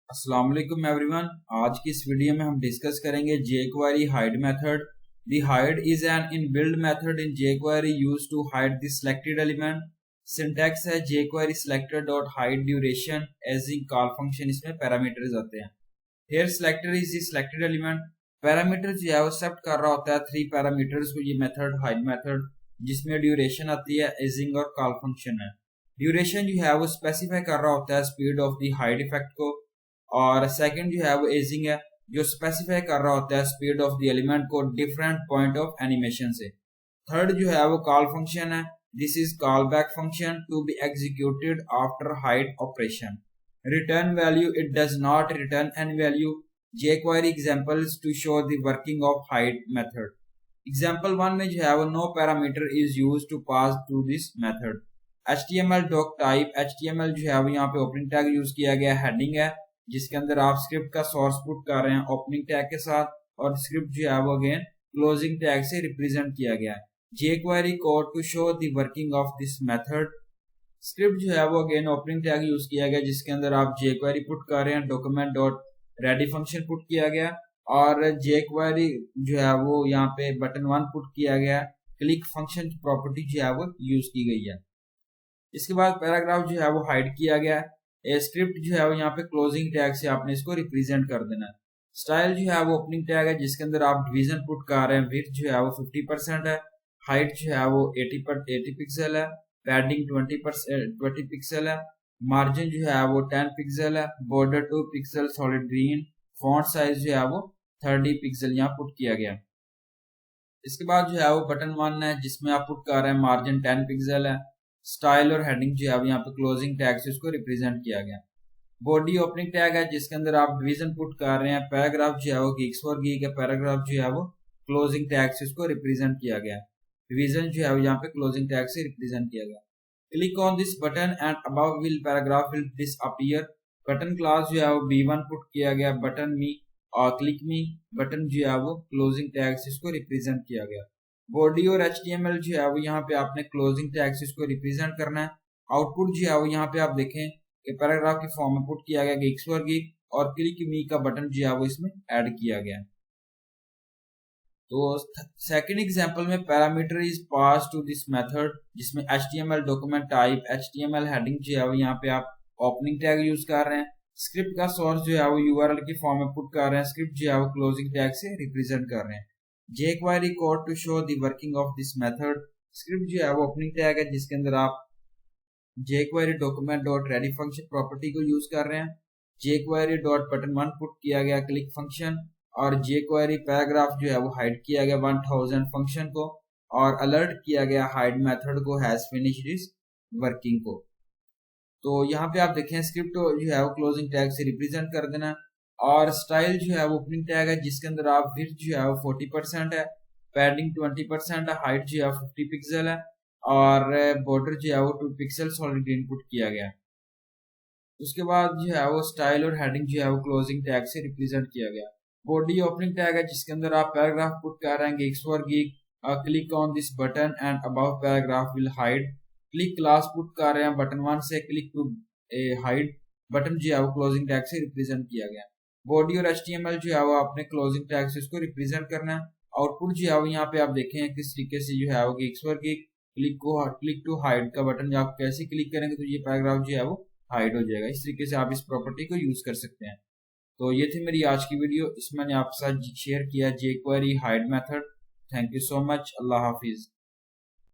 अस्सलाम वालेकुम एवरीवन। आज की इस वीडियो में हम डिस्कस करेंगे jQuery hide method। The hide is an inbuilt method in jQuery used to hide the selected element। Syntax है jQuery selector dot hide duration as in call function। इसमें पैरामीटर्स आते हैं। Here selector is the selected element। Parameter जो है वो accept कर रहा होता है 3 पैरामीटर्स को ये मेथड hide मेथड, जिसमें ड्यूरेशन आती है, एजिंग और कॉल फंक्शन है। ड्यूरेशन जो है वो स्पेसिफाई कर रहा होता है speed of the hide effect को, और सेकंड जो है वो एजिंग है जो स्पेसिफाई कर रहा होता है स्पीड ऑफ द एलिमेंट को डिफरेंट पॉइंट ऑफ एनिमेशन से। थर्ड जो है वो कॉल फंक्शन है। This is call back function to be executed after hide operation. Return value, it does not return any value. jQuery examples to show the working of hide method। Example 1 में जो है वो no parameter is use to pass to this method. HTML doc type, HTML जो है वो यहाँ पे opening tag use किया गया, हेडिंग है जिसके अंदर आप स्क्रिप्ट का सोर्स पुट कर रहे हैं ओपनिंग टैग के साथ, और स्क्रिप्ट जो है वो अगेन क्लोजिंग टैग से रिप्रेजेंट किया गया है। jQuery code to show the working of this method. Script जो है वो अगेन ओपनिंग टैग यूज किया गया जिसके अंदर आप jQuery पुट कर रहे हैं, document dot ready function put किया गया, और jQuery जो है वो यहाँ पे बटन 1 पुट किया गया, क्लिक फंक्शन प्रॉपर्टी जो है वो यूज की गई है। इसके बाद पैराग्राफ जो है वो हाइड किया गया है। स्क्रिप्ट जो है वो यहाँ पे क्लोजिंग टैग से आपने इसको रिप्रेजेंट कर देना है। स्टाइल जो है वो ओपनिंग टैग है जिसके अंदर आप डिवीजन पुट कर रहे हैं, विड्थ जो है वो 50% है, हाइट जो है वो 80 पिक्सल है, पैडिंग 20 पिक्सल है, मार्जिन जो है वो 10 पिक्सल है, border 2 pixel solid green, font size जो है वो 30 पिक्सल यहाँ पुट किया गया। इसके बाद जो है वो बटन 1 है जिसमें आप पुट कर रहे हैं, मार्जिन 10 पिक्सल है, स्टाइल और हेडिंग जो है यहाँ पे क्लोजिंग टैग से उसको रिप्रेजेंट किया गया। बॉडी ओपनिंग टैग है जिसके अंदर आप डिवीजन पुट कर रहे हैं, पैराग्राफ जो है वो गीक्स फॉर गीक है, पैराग्राफ जो है वो क्लोजिंग टैग से उसको रिप्रेजेंट किया गया। डिवीजन जो है वो यहाँ पे क्लोजिंग टैग से रिप्रेजेंट किया गया। Click on this button and above will paragraph will disappear. Button class जो है वो B1 पुट किया गया, बटन मी और क्लिक मी बटन जो है वो क्लोजिंग टैग से इसको रिप्रेजेंट किया गया। बॉडी और HTML जो है वो यहाँ पे आपने क्लोजिंग टैग से इसको रिप्रेजेंट करना है। आउटपुट जो है वो यहाँ पे आप देखें कि पैराग्राफ के फॉर्म में पुट किया गया गिग्स फॉर गिग, और क्लिक मी का बटन जो है वो इसमें ऐड किया गया। तो सेकंड एग्जांपल में parameter is pass to this method जिसमें HTML document type, HTML heading जो है वो यहाँ पे आप ओपनिंग टैग यूज कर रहे हैं, स्क्रिप्ट का सोर्स जो है वो URL के फॉर्म में पुट कर रहे हैं, स्क्रिप्ट जो है वो क्लोजिंग टैग से रिप्रेजेंट कर रहे हैं। jQuery code to show the working of this method. Script जो है वो ओपनिंग टैग है जिसके अंदर आप jQuery document dot ready function property को यूज कर रहे हैं, jQuery डॉट बटन 1 पुट किया गया क्लिक फंक्शन, और jQuery पैराग्राफ जो है वो हाइड किया गया 1000 फंक्शन को, और अलर्ट किया गया हाइड मेथड को हैज फिनिश्ड इस वर्किंग को। तो यहाँ पे आप देखें स्क्रिप्ट जो है वो क्लोजिंग टैग से रिप्रेजेंट कर देना, और स्टाइल जो है वो ओपनिंग टैग है जिसके अंदर आप विड्थ जो है वो 40% है, पैडिंग 20% है, हाइट जो है 50 पिक्सल है, और बॉर्डर जो है वो 2 पिक्सल सॉलिड ग्रीन पुट किया गया। उसके बाद जो है वो स्टाइल और हेडिंग जो है वो क्लोजिंग टैग से रिप्रेजेंट किया गया। बॉडी ओपनिंग टैग है जिसके अंदर आप पैराग्राफ पुट कर रहे हैं, गिग्स फॉर गिग, click on this button and above paragraph will hide. Click class put कर रहे हैं बटन 1 से, क्लिक टू हाइड बटन जो है वो क्लोजिंग टैग से रिप्रेजेंट किया गया। बॉडी और HTML जो है वो अपने क्लोजिंग टैग से इसको रिप्रेजेंट करना है। आउटपुट जो है वो यहाँ पे आप देखें किस तरीके से जो है वो गिग्स फॉर गिग, क्लिक टू हाइड का बटन आप कैसे क्लिक करेंगे तो ये पैराग्राफ जो है वो हाइड हो जाएगा। इस तरीके से आप इस प्रॉपर्टी को यूज कर सकते हैं। तो ये थी मेरी आज की वीडियो, इसमें मैंने आपके साथ शेयर किया jQuery hide method. Thank you so much. Allah Hafiz.